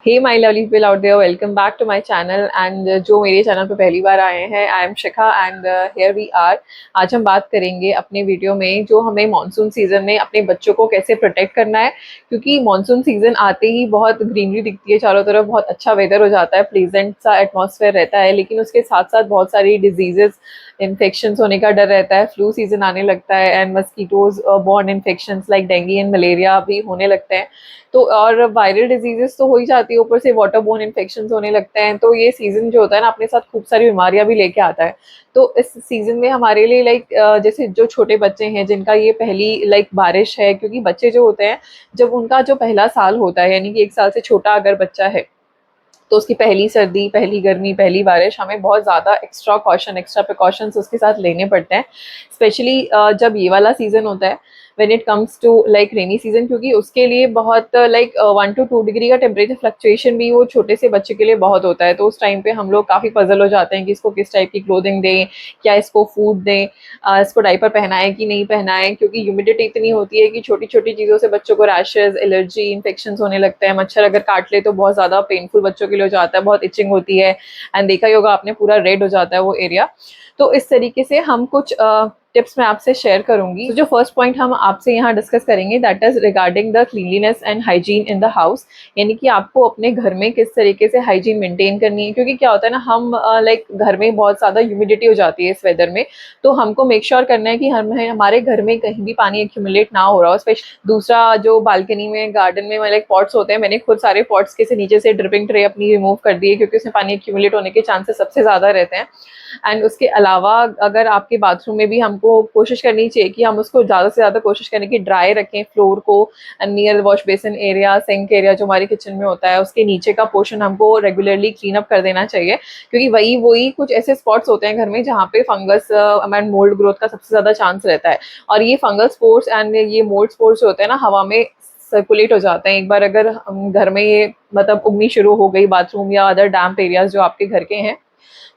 Hey my lovely people out there, welcome back to my channel. And जो मेरे channel पे पहली बार आए हैं, I am Shikha and here we are. आज हम बात करेंगे अपने वीडियो में जो हमें मानसून सीजन में अपने बच्चों को कैसे प्रोटेक्ट करना है। क्योंकि मानसून सीजन आते ही बहुत ग्रीनरी दिखती है चारों तरफ, बहुत अच्छा वेदर हो जाता है, प्लीजेंट सा एटमॉस्फेयर रहता है, लेकिन उसके साथ साथ बहुत सारी डिजीजेस इन्फेक्शंस होने का डर रहता है। फ्लू सीजन आने लगता है and mosquitoes born infections like dengue and malaria भी होने लगते हैं। तो और वायरल डिजीजेस तो हो ही जाती है, ऊपर से वाटर बोर्न इन्फेक्शंस होने लगते हैं। तो ये सीजन जो होता है ना, अपने साथ खूब सारी बीमारियां भी लेके आता है। तो इस सीजन में हमारे लिए जैसे जो छोटे बच्चे हैं जिनका ये पहली बारिश है, क्योंकि बच्चे जो होते हैं जब उनका जो पहला साल होता है, यानी कि 1 साल से छोटा अगर बच्चा है, तो उसकी पहली सर्दी, पहली गर्मी, पहली बारिश, हमें बहुत ज़्यादा एक्स्ट्रा प्रिकॉशंस उसके साथ लेने पड़ते हैं। स्पेशली जब ये वाला सीज़न होता है, when it comes to rainy season, क्योंकि उसके लिए बहुत 1 to 2 डिग्री का टेम्परेचर फ्लक्चुएशन भी वो छोटे से बच्चे के लिए बहुत होता है। तो उस टाइम पे हम लोग काफ़ी पजल हो जाते हैं कि इसको किस टाइप की क्लोथिंग दें, क्या इसको फूड दें, इसको डायपर पहनाएं कि नहीं पहनाएं, क्योंकि ह्यूमिडिटी इतनी होती है कि छोटी छोटी चीज़ों से बच्चों को रैशेज, एलर्जी, इन्फेक्शन होने लगते हैं। मच्छर अगर काट ले तो बहुत ज़्यादा पेनफुल बच्चों के लिए हो जाता है, बहुत इचिंग होती है एंड देखा ही होगा आपने, पूरा रेड हो जाता है वो एरिया। तो इस तरीके से हम कुछ टिप्स मैं आपसे शेयर करूंगी। तो जो फर्स्ट पॉइंट हम आपसे यहाँ डिस्कस करेंगे, that is regarding the cleanliness and hygiene in the house. यानी कि आपको अपने घर में किस तरीके से हाइजीन मेंटेन करनी है। क्योंकि क्या होता है ना, हम घर में बहुत ज़्यादा ह्यूमिडिटी हो जाती है इस वेदर में। तो हमको मेक श्योर करना है कि हमारे घर में कहीं भी पानी एक्यूमुलेट ना हो रहा हो। स्पेशली दूसरा, जो बालकनी में, गार्डन में पॉट्स होते हैं, मैंने खुद सारे पॉट्स के से नीचे से ड्रिपिंग ट्रे अपनी रिमूव कर दी है, क्योंकि उसमें पानी एक्यूमुलेट होने के चांसेस सबसे ज़्यादा रहते हैं। एंड उसके अलावा अगर आपके बाथरूम में भी, हमको कोशिश करनी चाहिए कि हम उसको ज़्यादा से ज़्यादा कोशिश करें कि ड्राई रखें फ्लोर को। Near wash basin area, sink area जो हमारे किचन में होता है, उसके नीचे का पोर्शन हमको रेगुलरली क्लीन अप कर देना चाहिए। क्योंकि वही वही कुछ ऐसे स्पॉट्स होते हैं घर में जहाँ पे फंगस एंड मोल्ड ग्रोथ का सबसे ज़्यादा चांस रहता है। और ये फंगल स्पोर्स एंड ये मोल्ड स्पोर्स जो होते हैं ना, हवा में सर्कुलेट हो जाते हैं। एक बार अगर घर में ये उगनी शुरू हो गई, बाथरूम या अदर डैम्प एरियाज जो आपके घर के हैं,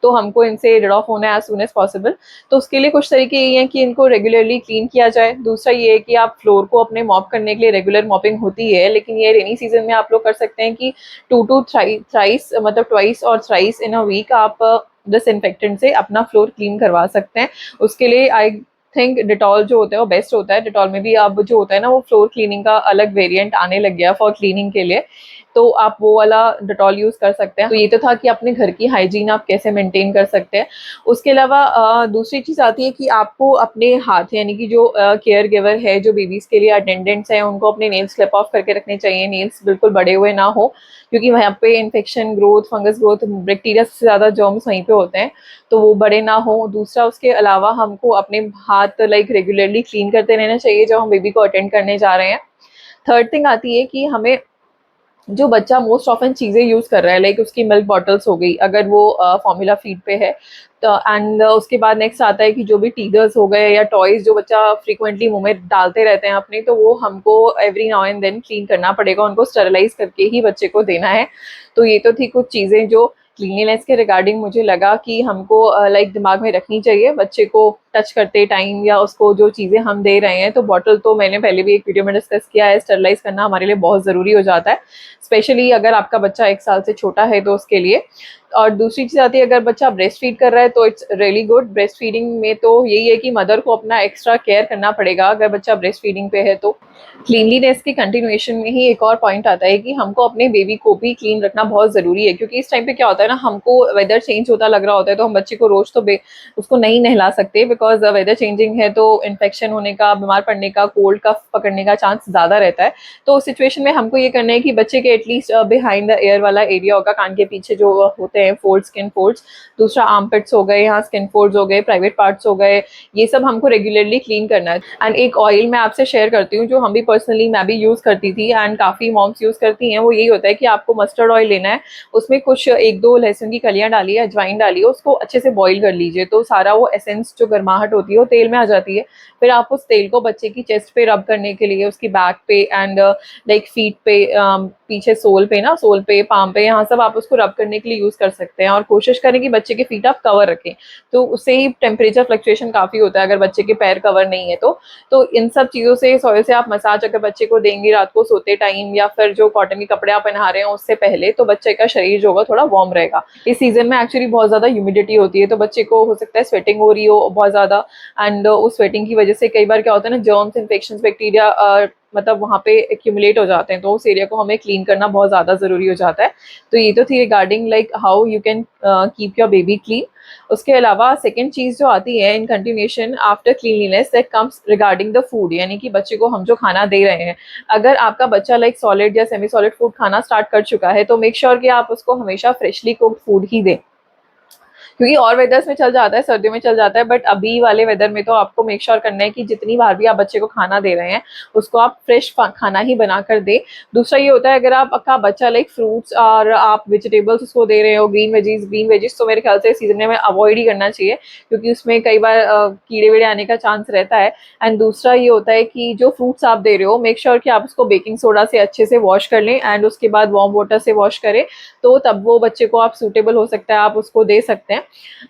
तो हमको इनसे रिड ऑफ होना है एज सून एज पॉसिबल। तो उसके लिए कुछ तरीके ये हैं कि इनको रेगुलरली क्लीन किया जाए। दूसरा ये है कि आप फ्लोर को अपने मॉप करने के लिए, रेगुलर मॉपिंग होती है, लेकिन ये रेनी सीजन में आप लोग कर सकते हैं कि 2 to 3 ट्वाइस और थ्राइस इन अ वीक आप डिसइंफेक्टेंट से अपना फ्लोर क्लीन करवा सकते हैं। उसके लिए आई थिंक डिटॉल जो होता है वो बेस्ट होता है। डिटॉल में भी अब जो होता है ना, वो फ्लोर क्लीनिंग का अलग वेरिएंट आने लग गया फॉर क्लीनिंग के लिए, तो आप वो वाला डिटॉल यूज कर सकते हैं। तो ये तो था कि अपने घर की हाइजीन आप कैसे मेंटेन कर सकते हैं। उसके अलावा दूसरी चीज आती है कि आपको अपने हाथ, यानी कि जो केयर गिवर है, जो बेबीज के लिए अटेंडेंट्स हैं, उनको अपने नेल्स क्लिप ऑफ करके रखने चाहिए। नेल्स बिल्कुल बड़े हुए ना हो, क्योंकि वहाँ पे infection growth, fungus growth, bacteria से ज्यादा जर्म्स वहीं पे होते हैं, तो वो बड़े ना हो। दूसरा, उसके अलावा हमको अपने हाथ रेगुलरली क्लीन करते रहना चाहिए जब हम बेबी को अटेंड करने जा रहे हैं। थर्ड थिंग आती है कि हमें, जो बच्चा मोस्ट ऑफन चीज़ें यूज़ कर रहा है, उसकी मिल्क बॉटल्स हो गई अगर वो फॉर्मूला फीड पे है, तो एंड उसके बाद नेक्स्ट आता है कि जो भी टीदर्स हो गए या टॉयज जो बच्चा फ्रीक्वेंटली मुंह में डालते रहते हैं अपने, तो वो हमको every now and then clean करना पड़ेगा, उनको स्टरलाइज करके ही बच्चे को देना है। तो ये तो थी कुछ चीज़ें जो क्लीनलीनेस के रिगार्डिंग मुझे लगा कि हमको दिमाग में रखनी चाहिए बच्चे को टच करते टाइम, या उसको जो चीज़ें हम दे रहे हैं। तो बॉटल तो मैंने पहले भी एक वीडियो में डिस्कस किया है, स्टरलाइज करना हमारे लिए बहुत ज़रूरी हो जाता है, स्पेशली अगर आपका बच्चा 1 साल से छोटा है तो उसके लिए। और दूसरी चीज़ आती है, अगर बच्चा ब्रेस्ट फीड कर रहा है तो it's really good. Breast feeding में तो यही है कि मदर को अपना एक्स्ट्रा केयर करना पड़ेगा अगर बच्चा ब्रेस्ट फीडिंग पे है तो। क्लीनलीनेस के कंटिन्यूएशन में ही एक और पॉइंट आता है कि हमको अपने बेबी को भी क्लीन रखना बहुत ज़रूरी है। क्योंकि इस टाइम पे क्या होता है ना, हमको वेदर चेंज होता लग रहा होता है, तो हम बच्चे को रोज़ तो उसको नहीं नहला सकते, बिकॉज वेदर चेंजिंग है, तो इन्फेक्शन होने का, बीमार पड़ने का, कोल्ड कफ पकड़ने का चांस ज़्यादा रहता है। तो उस सिचुएशन में हमको ये करना है कि बच्चे के एटलीस्ट बिहाइंड द एयर वाला एरिया होगा, कान के पीछे जो होते हैं फोल्ड, स्किन फोल्ड्स, दूसरा आर्म पिट्स हो गए, यहाँ स्किन फोल्ड्स हो गए, प्राइवेट पार्ट्स हो गए, ये सब हमको रेगुलरली क्लीन करना है। एंड एक ऑयल मैं आपसे शेयर करती हूँ जो हम भी पर्सनली, मैं भी यूज़ करती थी एंड काफ़ी मॉम्स यूज़ करती हैं। वो यही होता है कि आपको मस्टर्ड ऑयल लेना है, उसमें कुछ 1-2 लहसुन की कलियाँ डालिए, अजवाइन डालिए, उसको अच्छे से बॉईल कर लीजिए, तो सारा वो एसेंस जो गर्माहट होती है वो तेल में आ जाती है। फिर आप उस तेल को बच्चे की चेस्ट पे रब करने के लिए, उसकी बैक पे एंड फीट पे, पीछे सोल पे, पाम पे, यहाँ सब आप उसको रब करने के लिए यूज कर सकते हैं। और कोशिश करें कि बच्चे के फीट आप कवर रखें, तो उससे ही टेम्परेचर फ्लक्चुएशन काफी होता है अगर बच्चे के पैर कवर नहीं है तो इन सब चीजों से, सॉइल से आप मसाज अगर बच्चे को देंगे रात को सोते टाइम, या फिर जो कॉटन के कपड़े आप पहना रहे हैं उससे पहले, तो बच्चे का शरीर जो होगा थोड़ा वार्म रहेगा। इस सीजन में एक्चुअली बहुत ज्यादा ह्यूमिडिटी होती है, तो बच्चे को हो सकता है स्वेटिंग हो रही हो बहुत ज्यादा, एंड उस स्वेटिंग की वजह से कई बार क्या होता है ना, जर्म्स, इन्फेक्शन, बैक्टीरिया मतलब वहाँ पे एक्यूमुलेट हो जाते हैं, तो उस एरिया को हमें क्लीन करना बहुत ज़्यादा ज़रूरी हो जाता है। तो ये तो थी regarding like how you can keep your baby clean. उसके अलावा सेकेंड चीज़ जो आती है in continuation after cleanliness, that comes regarding the food, यानी कि बच्चे को हम जो खाना दे रहे हैं, अगर आपका बच्चा लाइक सॉलिड या सेमी सॉलिड फूड खाना स्टार्ट कर चुका है, तो मेक श्योर कि आप उसको हमेशा फ्रेशली कुक्ड फूड ही दें। क्योंकि और वेदर्स में चल जाता है, सर्दियों में चल जाता है, बट अभी वाले वेदर में तो आपको मेक श्योर करना है कि जितनी बार भी आप बच्चे को खाना दे रहे हैं उसको आप फ्रेश खाना ही बनाकर दे। दूसरा ये होता है, अगर आपका बच्चा लाइक फ्रूट्स और आप वेजिटेबल्स उसको दे रहे हो, ग्रीन वेजीज, तो मेरे ख्याल से सीजन में अवॉइड ही करना चाहिए, क्योंकि उसमें कई बार कीड़े वीड़े आने का चांस रहता है। एंड दूसरा ये होता है कि जो फ्रूट्स आप दे रहे हो, मेक श्योर कि आप उसको बेकिंग सोडा से अच्छे से वॉश कर लें, एंड उसके बाद वार्म वाटर से वॉश करें, तो तब वो बच्चे को आप सूटेबल हो सकता है, आप उसको दे सकते हैं।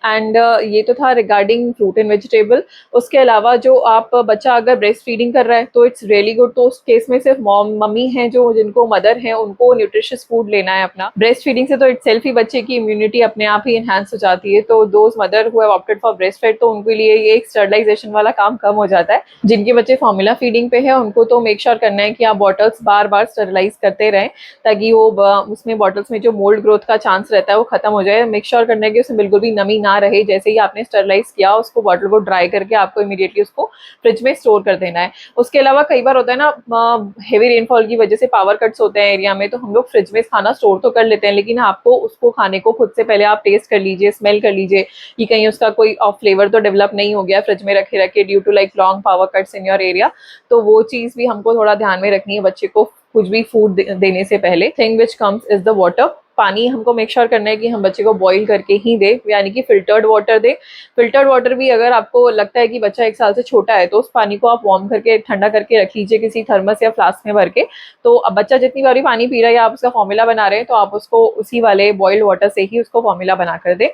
एंड ये तो था रिगार्डिंग फ्रूट एंड वेजिटेबल। उसके अलावा जो आप बच्चा अगर ब्रेस्ट फीडिंग कर रहा है तो इट्स रियली गुड, तो उस केस में सिर्फ मम्मी हैं जो, जिनको मदर है, उनको न्यूट्रिशियस फूड लेना है अपना। ब्रेस्ट फीडिंग से तो इट सेल्फ ही बच्चे की इम्यूनिटी अपने आप ही एनहांस हो जाती है, तो those mother who have opted for breast feed, तो उनके लिए ये एक स्टरलाइजेशन वाला काम कम हो जाता है। जिनके बच्चे फॉर्मूला फीडिंग पे है उनको तो मेक श्योर करना है कि आप बॉटल्स बार बार स्टरलाइज करते रहें, ताकि वो उसमें बॉटल्स में जो मोल्ड ग्रोथ का चांस रहता है वो खत्म हो जाए। मेक श्योर करना है कि उसमें बिल्कुल भी नमी ना रहे। जैसे ही आपने स्टरलाइज किया, उसको बॉटल को ड्राई करके आपको इमीडिएटली उसको फ्रिज में स्टोर कर देना है। उसके अलावा कई बार होता है ना, हेवी रेनफॉल की वजह से पावर कट्स होते हैं एरिया में, तो हम लोग फ्रिज में खाना स्टोर तो कर लेते हैं, लेकिन आपको उसको खाने को खुद से पहले आप टेस्ट कर लीजिए, स्मेल कर लीजिए कि कहीं उसका कोई फ्लेवर तो डेवलप नहीं हो गया फ्रिज में रखे रखे due to like long power cuts in your area. तो वो चीज भी हमको थोड़ा ध्यान में रखनी है बच्चे को कुछ भी फूड देने से पहले। Thing which comes is the water. पानी हमको मेक श्योर करना है कि हम बच्चे को बॉईल करके ही दे, यानी कि फिल्टर्ड वाटर दे। फिल्टर्ड वाटर भी अगर आपको लगता है कि बच्चा 1 साल से छोटा है, तो उस पानी को आप वार्म करके ठंडा करके रख लीजिए किसी थर्मस या फ्लास्क में भर के। तो अब बच्चा जितनी बार भी पानी पी रहा है या आप उसका फॉर्मूला बना रहे हैं, तो आप उसको उसी वाले बॉइल्ड वाटर से ही उसको फॉर्मूला बना कर दे।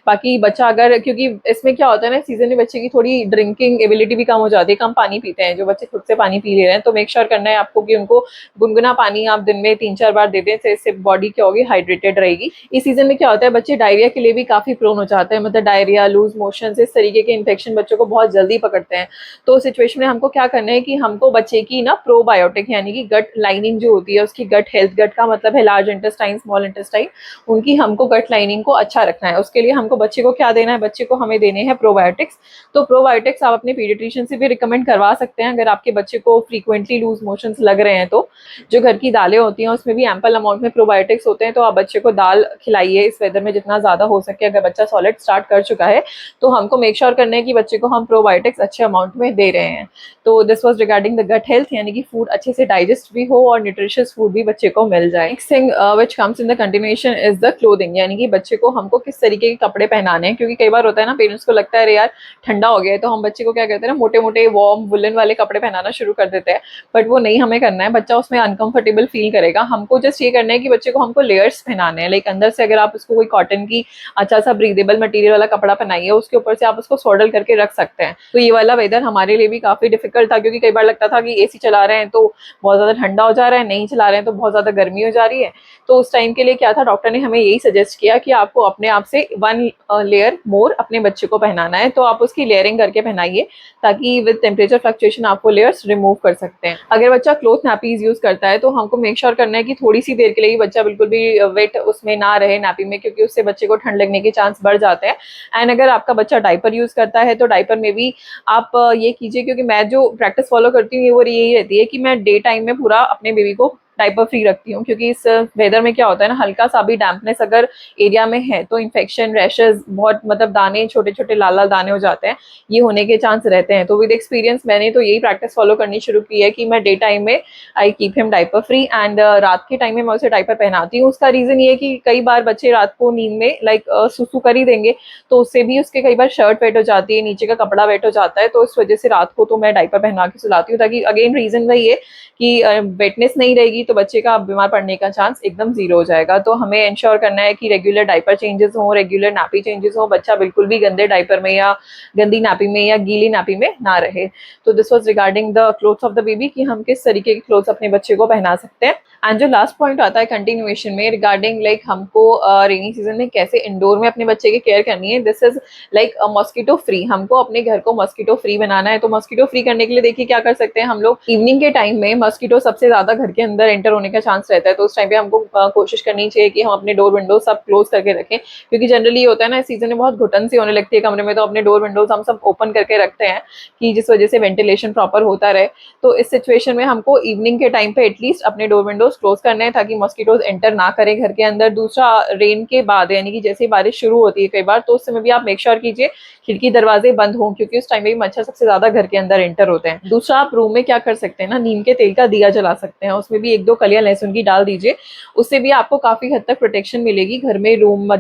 बाकी बच्चा अगर, क्योंकि इसमें क्या होता है ना, सीजन में बच्चे की थोड़ी ड्रिंकिंग एबिलिटी भी कम हो जाती है, कम पानी पीते हैं जो बच्चे खुद से पानी पी ले रहे हैं, तो मेक श्योर करना है आपको कि उनको गुनगुना पानी आप दिन में 3-4 बार दे दें, इससे बॉडी क्या होगी, हाइड्रेटेड रहेगी। इस सीजन में क्या होता है, बच्चे डायरिया के लिए भी काफी प्रोन हो जाते हैं, मतलब डायरिया, लूज मोशन, इस तरीके के इन्फेक्शन बच्चों को बहुत जल्दी पकड़ते हैं। तो सिचुएशन में हमको क्या करना है कि हमको बच्चे की ना प्रोबायोटिक, यानी कि गट लाइनिंग जो होती है उसकी, गट हेल्थ, गट का मतलब है लार्ज इंटेस्टाइन, स्मॉल इंटेस्टाइन, उनकी हमको गट लाइनिंग को अच्छा रखना है। उसके लिए हमको बच्चे को क्या देना है, बच्चे को हमें देने हैं प्रोबायोटिक्स। तो प्रोबायोटिक्स आप अपने पीडियाट्रिशियन से भी रिकमेंड करवा सकते हैं अगर आपके बच्चे को फ्रीक्वेंटली लूज मोशंस लग रहे हैं। तो जो घर की दालें होती हैं उसमें भी एम्पल अमाउंट में प्रोबायोटिक्स होते हैं, तो आप बच्चे को दाल खिलाइए इस वेदर में जितना ज्यादा हो सके। अगर बच्चा सॉलिड स्टार्ट कर चुका है तो हमको मेक श्योर करना है कि बच्चे को हम प्रोबायोटिक्स अच्छे अमाउंट में दे रहे हैं। तो this was regarding the gut health, यानी कि फूड अच्छे से डाइजेस्ट भी हो और न्यूट्रिशियस फूड भी बच्चे को मिल जाए। Next thing which comes in the continuation is the clothing, यानी कि बच्चे को हमको किस तरीके के कपड़े पहनाने हैं। क्योंकि कई बार होता है ना, पेरेंट्स को लगता है अरे यार ठंडा हो गया है, तो हम बच्चे को क्या कहते हैं ना, मोटे मोटे वार्म वुलन वाले कपड़े पहनाना शुरू कर देते हैं, बट वो नहीं हमें करना है। बच्चा उसमें अनकंफर्टेबल फील करेगा। हमको जस्ट ये करना है कि बच्चे को हमको लेयर्स पहनाने हैं, लाइक अंदर से अगर आप उसको कोई कॉटन की अच्छा सा ब्रीदेबल मटेरियल वाला कपड़ा पहनाइए, उसके ऊपर से आप उसको सॉडल करके रख सकते हैं। तो ये वाला वेदर हमारे लिए भी काफी डिफिकल्ट था, क्योंकि कई बार लगता था कि एसी चला रहे हैं तो बहुत ज्यादा ठंडा हो जा रहा है, नहीं चला रहे हैं तो बहुत ज्यादा गर्मी हो जा रही है। तो उस टाइम के लिए क्या था, डॉक्टर ने हमें यही सजेस्ट किया कि आपको अपने आप से 1 लेयर मोर अपने बच्चे को पहनाना है, तो आप उसकी लेयरिंग करके पहनाइए, ताकि विद टेम्परेचर फ्लक्चुएशन आप वो लेयर्स रिमूव कर सकते हैं। अगर बच्चा क्लोथ नैपीज यूज करता है तो हमको मेक श्योर करना है कि थोड़ी सी देर के लिए बच्चा बिल्कुल भी वेट उसमें ना रहे नैपी में, क्योंकि उससे बच्चे को ठंड लगने के चांस बढ़ जाते हैं। एंड अगर आपका बच्चा डायपर यूज करता है तो डायपर में भी आप ये कीजिए, क्योंकि मैं जो प्रैक्टिस फॉलो करती हूँ वो यही रहती है कि मैं डे टाइम में पूरा अपने बेबी को डायपर फ्री रखती हूँ, क्योंकि इस वेदर में क्या होता है ना, हल्का सा भी डैम्पनेस अगर एरिया में है तो इन्फेक्शन, रैशेस, बहुत मतलब दाने, छोटे छोटे लाल लाल दाने हो जाते हैं, ये होने के चांस रहते हैं। तो विद एक्सपीरियंस मैंने तो यही प्रैक्टिस फॉलो करनी शुरू की है कि मैं डे टाइम में I keep him diaper free, and रात के टाइम में मैं उसे डायपर पहनाती हूँ। उसका रीजन ये है कि कई बार बच्चे रात को नींद में लाइक सुसु कर ही देंगे, तो उससे भी उसके कई बार शर्ट वेट हो जाती है, नीचे का कपड़ा वेट हो जाता है, तो इस वजह से रात को तो मैं डायपर पहना के सुलाती हूँ, ताकि अगेन रीजन वही है कि वेटनेस नहीं रहेगी तो बच्चे का बीमार पड़ने का चांस एकदम जीरो हो जाएगा। तो हमें इंश्योर करना है कि रेगुलर डायपर चेंजेस हो, रेगुलर नापी चेंजेस हो, बच्चा बिल्कुल भी गंदे डायपर में या गंदी नापी में या गीली नापी में ना रहे। तो this was regarding the clothes of the baby कि हम किस तरीके के क्लोथ्स अपने बच्चे को पहना सकते हैं। एंड जो लास्ट पॉइंट आता है कंटिन्यूएशन में रिगार्डिंग लाइक हमको रेनी सीजन में कैसे इंडोर में अपने बच्चे की केयर करनी है, this is like mosquito free. हमको अपने घर को मॉस्किटो फ्री बनाना है। तो मॉस्किटो फ्री करने के लिए देखिए क्या कर सकते हैं हम लोग, इवनिंग के टाइम में मॉस्किटो सबसे ज्यादा घर के अंदर एंटर होने का चांस रहता है। तो उस टाइम पे हमको कोशिश करनी चाहिए कि हम अपने डोर विंडो सब क्लोज करके रखें, क्योंकि जनरली ये होता है ना इस सीजन में बहुत घुटन सी होने लगती है कमरे में, तो अपने डोर विंडोज हम सब ओपन करके रखते हैं कि जिस वजह से वेंटिलेशन प्रॉपर होता रहे। तो इस सिचुएशन में हमको इवनिंग के टाइम पे एटलीस्ट अपने डोर विंडोज क्लोज करने हैं ताकि मॉस्किटोज एंटर ना करें घर के अंदर। दूसरा, रेन के बाद यानी कि जैसे बारिश शुरू होती है कई बार, तो उस समय भी आप मेक श्योर कीजिए खिड़की दरवाजे बंद हों, क्योंकि उस टाइम में मच्छर सबसे ज्यादा घर के अंदर एंटर होते हैं। दूसरा, आप रूम में क्या कर सकते हैं ना, नीम के तेल का दिया जला सकते हैं, उसमें भी 1-2 कलियां लहसुन की डाल दीजिए, उससे भी आपको काफी हद तक प्रोटेक्शन मिलेगी। घर में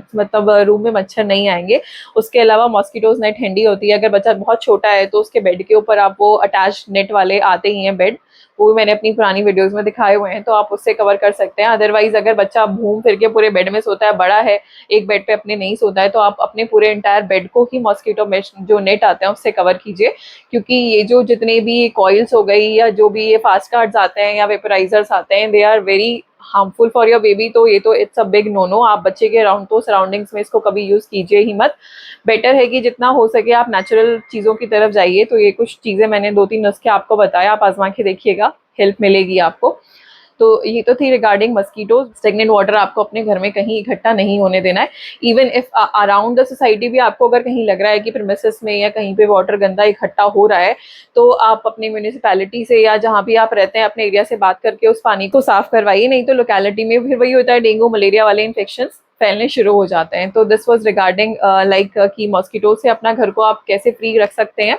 मतलब रूम में मच्छर नहीं आएंगे। उसके अलावा मॉस्किटोज नेट हैंडी होती है, अगर बच्चा बहुत छोटा है तो उसके बेड के ऊपर आप वो अटैच नेट वाले आते ही हैं बेड, वो भी मैंने अपनी पुरानी वीडियोस में दिखाए हुए हैं, तो आप उससे कवर कर सकते हैं। अदरवाइज अगर बच्चा घूम फिर के पूरे बेड में सोता है, बड़ा है, एक बेड पे अपने नहीं सोता है, तो आप अपने पूरे एंटायर बेड को ही मॉस्किटो मेश जो नेट आते हैं उससे कवर कीजिए, क्योंकि ये जो जितने भी कॉइल्स हो गई या जो भी ये फास्ट कार्ड्स आते हैं या वेपराइजर्स आते हैं, they are very harmful for your baby. तो ये तो it's a big no no. आप बच्चे के अराउंड तो सराउंडिंग्स में इसको कभी यूज कीजिए ही मत। बेटर है कि जितना हो सके आप नेचुरल चीजों की तरफ जाइए। तो ये कुछ चीजें मैंने 2-3 नुस्खे आपको बताया, आप आजमा के देखिएगा, हेल्प मिलेगी आपको। तो ये तो थी रिगार्डिंग मस्कीटो। स्टेगनेंट वाटर आपको अपने घर में कहीं इकट्ठा नहीं होने देना है। Even if around the society भी आपको अगर कहीं लग रहा है कि प्रीमिसेस में या कहीं पे वाटर गंदा इकट्ठा हो रहा है, तो आप अपनी म्यूनिसिपैलिटी से या जहाँ भी आप रहते हैं अपने एरिया से बात करके उस पानी को साफ करवाइए। नहीं तो लोकेलिटी में फिर वही होता है, डेंगू मलेरिया वाले इन्फेक्शन फैलने शुरू हो जाते हैं। तो दिस वाज रिगार्डिंग लाइक कि मॉस्किटो से अपना घर को आप कैसे फ्री रख सकते हैं।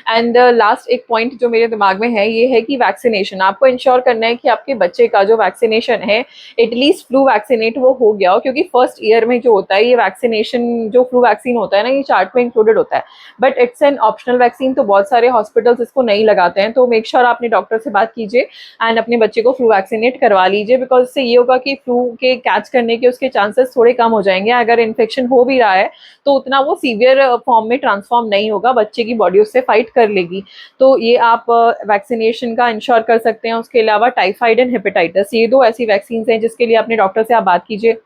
एंड लास्ट एक पॉइंट जो मेरे दिमाग में है ये है कि वैक्सीनेशन आपको इंश्योर करना है कि आपके बच्चे का जो वैक्सीनेशन है एटलीस्ट फ्लू वैक्सीनेट वो हो गया हो, क्योंकि फर्स्ट ईयर में जो होता है ये वैक्सीनेशन जो फ्लू वैक्सीन होता है ना, ये चार्ट में इंक्लूडेड होता है, but it's an optional vaccine. तो बहुत सारे हॉस्पिटल्स इसको नहीं लगाते हैं। तो मेक श्योर आपने डॉक्टर से बात कीजिए एंड अपने बच्चे को फ्लू वैक्सीनेट करवा लीजिए, बिकॉज इससे ये होगा कि फ्लू के कैच करने के उसके चांसेस थोड़े कम हो जाएंगे। अगर इन्फेक्शन हो भी रहा है तो उतना वो सीवियर फॉर्म में ट्रांसफॉर्म नहीं होगा, बच्चे की बॉडी उससे फाइट कर लेगी। तो ये आप वैक्सीनेशन का इंश्योर कर सकते हैं। उसके अलावा टाइफाइड एंड हेपेटाइटिस, ये 2 ऐसी वैक्सीन हैं जिसके लिए अपने डॉक्टर से आप बात कीजिए।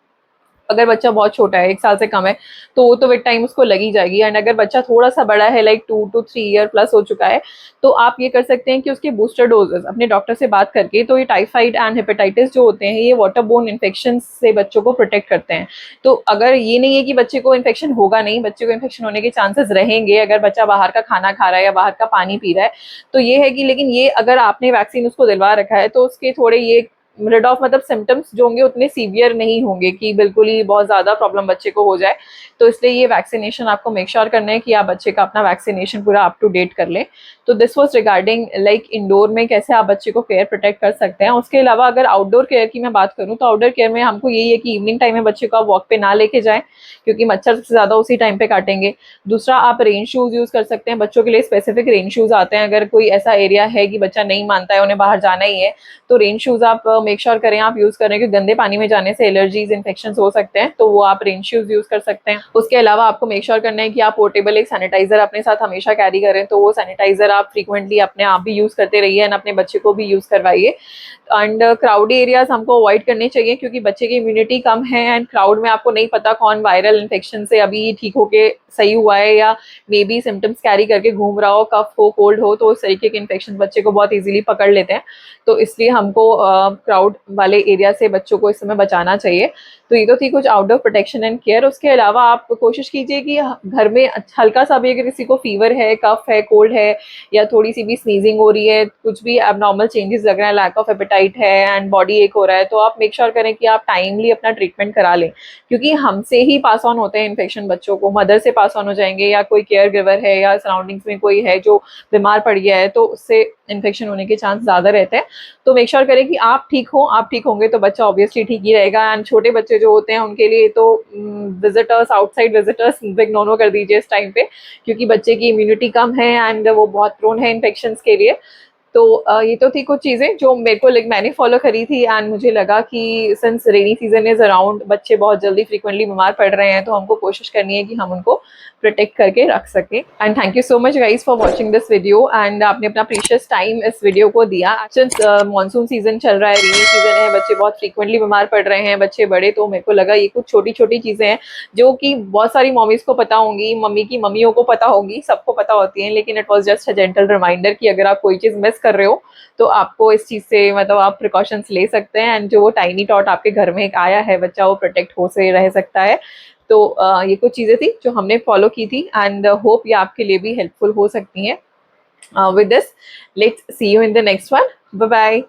अगर बच्चा बहुत छोटा है, 1 साल से कम है, तो वो तो विद टाइम उसको लगी जाएगी। एंड अगर बच्चा थोड़ा सा बड़ा है लाइक 2 to 3 ईयर प्लस हो चुका है, तो आप ये कर सकते हैं कि उसके बूस्टर डोजेस अपने डॉक्टर से बात करके, तो ये टाइफाइड एंड हेपेटाइटिस जो होते हैं ये वाटर बोर्न इन्फेक्शन से बच्चों को प्रोटेक्ट करते हैं। तो अगर ये नहीं है कि बच्चे को इन्फेक्शन होगा नहीं, बच्चे को इन्फेक्शन होने के चांसेस रहेंगे अगर बच्चा बाहर का खाना खा रहा है या बाहर का पानी पी रहा है। तो ये है कि लेकिन ये अगर आपने वैक्सीन उसको दिलवा रखा है तो उसके थोड़े ये रिड ऑफ मतलब सिम्टम्स जो होंगे उतने सीवियर नहीं होंगे कि बिल्कुल ही बहुत ज्यादा प्रॉब्लम बच्चे को हो जाए। तो इसलिए ये वैक्सीनेशन आपको मेक श्योर करना है कि आप बच्चे का अपना वैक्सीनेशन पूरा अप टू डेट कर लें। तो this was regarding like indoor में कैसे आप बच्चे को केयर प्रोटेक्ट कर सकते हैं। उसके अलावा अगर आउटडोर केयर की मैं बात करूं तो आउटडोर केयर में हमको यही है कि इवनिंग टाइम में बच्चे को आप वॉक पे ना लेके जाएं, क्योंकि मच्छर सबसे ज्यादा उसी टाइम पे काटेंगे। दूसरा, आप रेन शूज यूज कर सकते हैं, बच्चों के लिए स्पेसिफिक रेन शूज आते हैं। अगर कोई ऐसा एरिया है कि बच्चा नहीं मानता है, उन्हें बाहर जाना ही है, तो रेन शूज आप मेक श्योर करें आप यूज करें, क्योंकि गंदे पानी में जाने से एलर्जीज इन्फेक्शन हो सकते हैं। तो वो आप रेन शूज यूज कर सकते हैं। उसके अलावा आपको मेक श्योर करना है कि आप पोर्टेबल एक सैनिटाइजर अपने साथ हमेशा कैरी करें। तो वो सैनिटाइजर आप फ्रीक्वेंटली अपने आप भी यूज करते रहिए एंड अपने बच्चे को भी यूज करवाइए। एंड क्राउडी एरियाज हमको अवॉइड करने चाहिए, क्योंकि बच्चे की इम्यूनिटी कम है एंड क्राउड में आपको नहीं पता कौन वायरल इन्फेक्शन से अभी ठीक होके सही हुआ है या मे बी सिम्टम्स कैरी करके घूम रहा हो, कफ हो, कोल्ड हो, तो उस तरीके के इन्फेक्शन बच्चे को बहुत इजीली पकड़ लेते हैं। तो इसलिए हमको क्राउड वाले एरिया से बच्चों को इस समय बचाना चाहिए। तो ये तो थी कुछ आउटडोर प्रोटेक्शन एंड केयर। उसके अलावा आप कोशिश कीजिए कि घर में हल्का सा भी अगर किसी को फीवर है, कफ है, कोल्ड है या थोड़ी सी भी स्नीजिंग हो रही है, कुछ भी एबनॉर्मल चेंजेस लग रहा है, लैक ऑफ एपेटाइट है एंड बॉडी एक हो रहा है, तो आप मेक श्योर करें कि आप टाइमली अपना ट्रीटमेंट करा लें, क्योंकि हमसे ही पास ऑन होते हैं इन्फेक्शन बच्चों को। मदर से पास ऑन हो जाएंगे या कोई केयर गिवर है या सराउंडिंग्स में कोई है जो बीमार पड़ गया है, तो उससे इन्फेक्शन होने के चांस ज्यादा रहते हैं। तो मेक श्योर करें कि आप ठीक हो, आप ठीक होंगे तो बच्चा ऑब्वियसली ठीक ही रहेगा। एंड छोटे बच्चे जो होते हैं उनके लिए तो visitors, outside visitors big no no कर दीजिए इस टाइम पे, क्योंकि बच्चे की इम्यूनिटी कम है एंड वो बहुत प्रोन है इन्फेक्शन के लिए। तो ये तो थी कुछ चीज़ें जो मेरे को मैंने फॉलो करी थी, एंड मुझे लगा कि since rainy season is around, बच्चे बहुत जल्दी फ्रीक्वेंटली बीमार पड़ रहे हैं, तो हमको कोशिश करनी है कि हम उनको प्रोटेक्ट करके रख सकें। And thank you so much guys for watching this video, and आपने अपना प्रीशियस टाइम इस वीडियो को दिया। सिंस मानसून सीजन चल रहा है, रेनी सीजन है, बच्चे बहुत फ्रीक्वेंटली बीमार पड़ रहे हैं, बच्चे बड़े, तो मेरे को लगा ये कुछ छोटी छोटी चीज़ें हैं जो कि बहुत सारी मॉमीज को पता होंगी, मम्मी की मम्मियों को पता होगी, सबको पता होती हैं, लेकिन it was just a gentle reminder कि अगर आप कोई चीज़ मिस कर रहे हो तो आपको इस चीज़ से मतलब आप प्रिकॉशंस ले सकते हैं, एंड जो वो टाइनी टॉट आपके घर में एक आया है बच्चा, वो प्रोटेक्ट हो से रह सकता है। तो ये कुछ चीज़ें थी जो हमने फॉलो की थी, एंड होप ये आपके लिए भी हेल्पफुल हो सकती हैं। With this, let's see you in the next one. Bye bye.